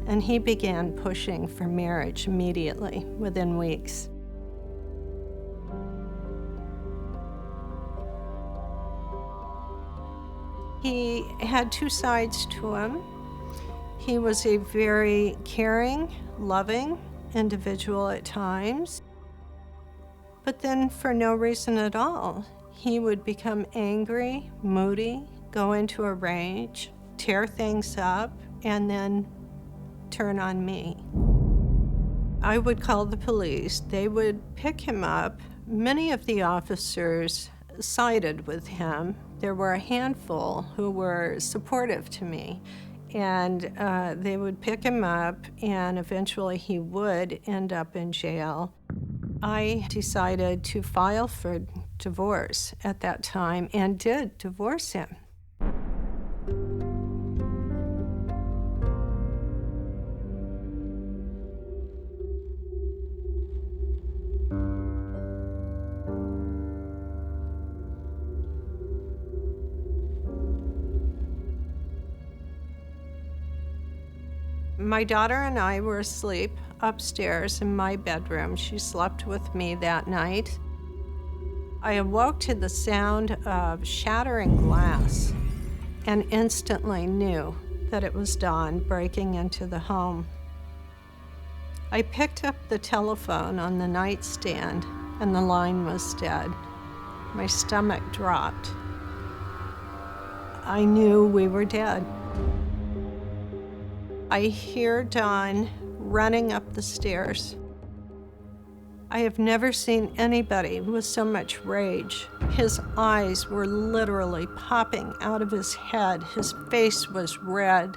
and he began pushing for marriage immediately, within weeks. He had two sides to him. He was a very caring, loving individual at times, but then for no reason at all, he would become angry, moody, go into a rage, tear things up, and then turn on me. I would call the police. They would pick him up. Many of the officers sided with him. There were a handful who were supportive to me, and they would pick him up, and eventually he would end up in jail. I decided to file for divorce at that time and did divorce him. My daughter and I were asleep upstairs in my bedroom. She slept with me that night. I awoke to the sound of shattering glass and instantly knew that it was dawn breaking into the home. I picked up the telephone on the nightstand and the line was dead. My stomach dropped. I knew we were dead. I hear Don running up the stairs. I have never seen anybody with so much rage. His eyes were literally popping out of his head. His face was red.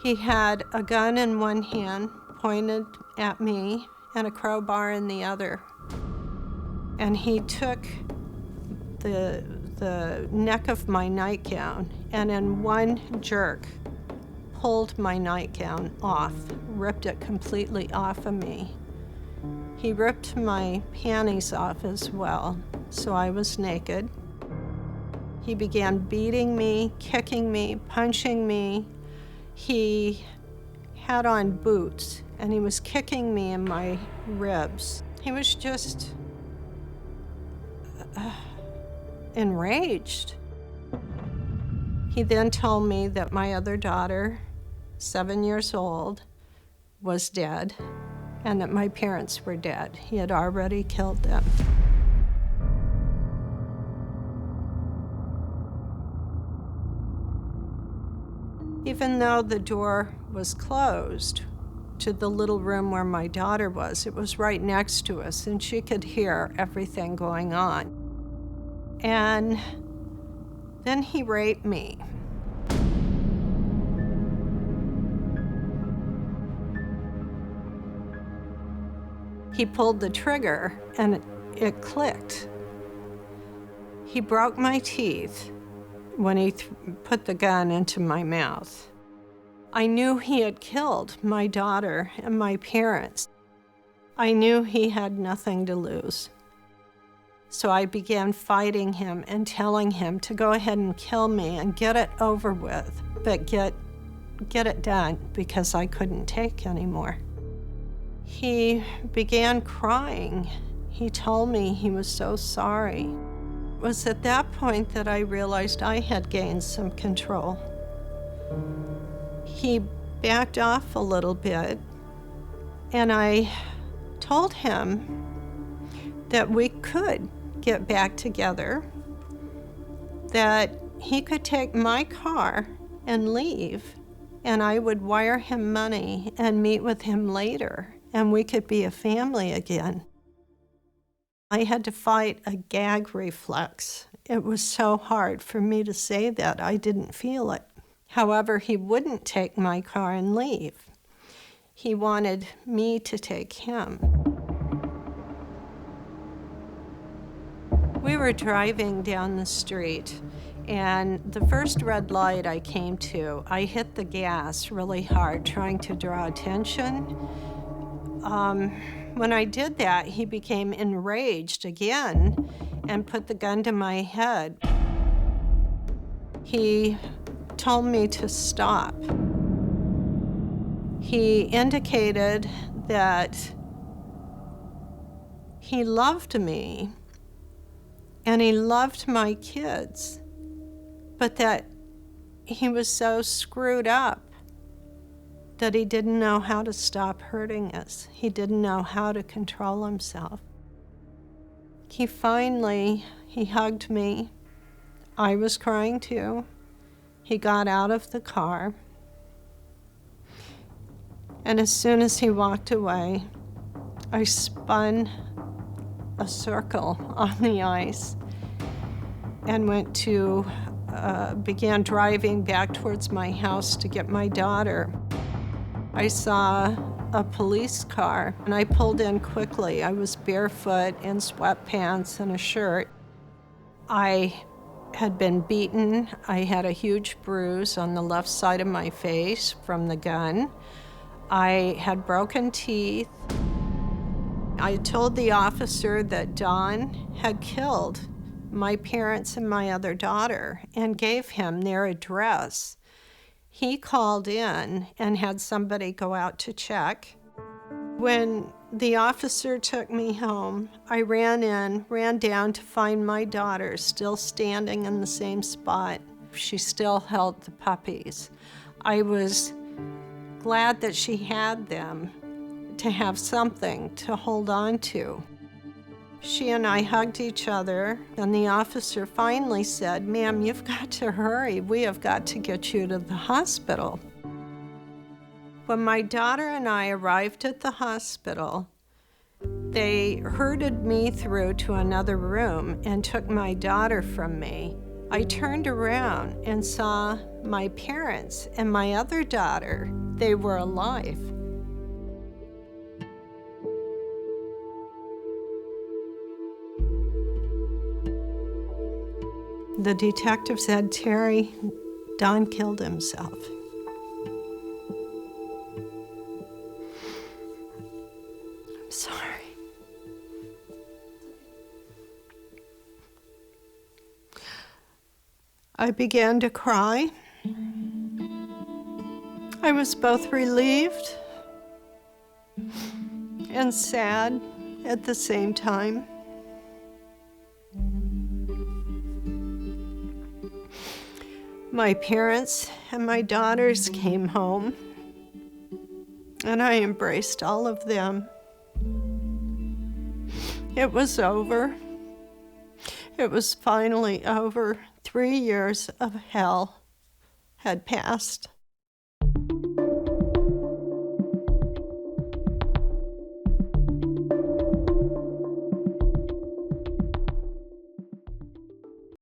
He had a gun in one hand pointed at me and a crowbar in the other. And he took the neck of my nightgown and in one jerk pulled my nightgown off, ripped it completely off of me. He ripped my panties off as well, so I was naked. He began beating me, kicking me, punching me. He had on boots, and he was kicking me in my ribs. He was just enraged. He then told me that my other daughter, 7 years old, was dead, and that my parents were dead. He had already killed them. Even though the door was closed to the little room where my daughter was, it was right next to us, and she could hear everything going on. And then he raped me. He pulled the trigger and it clicked. He broke my teeth when he put the gun into my mouth. I knew he had killed my daughter and my parents. I knew he had nothing to lose. So I began fighting him and telling him to go ahead and kill me and get it over with, but get it done because I couldn't take anymore. He began crying. He told me he was so sorry. It was at that point that I realized I had gained some control. He backed off a little bit, and I told him that we could get back together, that he could take my car and leave, and I would wire him money and meet with him later, and we could be a family again. I had to fight a gag reflex. It was so hard for me to say that. I didn't feel it. However, he wouldn't take my car and leave. He wanted me to take him. We were driving down the street, and the first red light I came to, I hit the gas really hard, trying to draw attention. When I did that, he became enraged again and put the gun to my head. He told me to stop. He indicated that he loved me and he loved my kids, but that he was so screwed up that he didn't know how to stop hurting us. He didn't know how to control himself. He hugged me. I was crying too. He got out of the car. And as soon as he walked away, I spun a circle on the ice and began driving back towards my house to get my daughter. I saw a police car and I pulled in quickly. I was barefoot in sweatpants and a shirt. I had been beaten. I had a huge bruise on the left side of my face from the gun. I had broken teeth. I told the officer that Don had killed my parents and my other daughter and gave him their address. He called in and had somebody go out to check. When the officer took me home, I ran down to find my daughter still standing in the same spot. She still held the puppies. I was glad that she had them to have something to hold on to. She and I hugged each other, and the officer finally said, "Ma'am, you've got to hurry. We have got to get you to the hospital." When my daughter and I arrived at the hospital, they herded me through to another room and took my daughter from me. I turned around and saw my parents and my other daughter. They were alive. The detective said, "Terry, Don killed himself." I'm sorry. I began to cry. I was both relieved and sad at the same time. My parents and my daughters came home, and I embraced all of them. It was over. It was finally over. 3 years of hell had passed.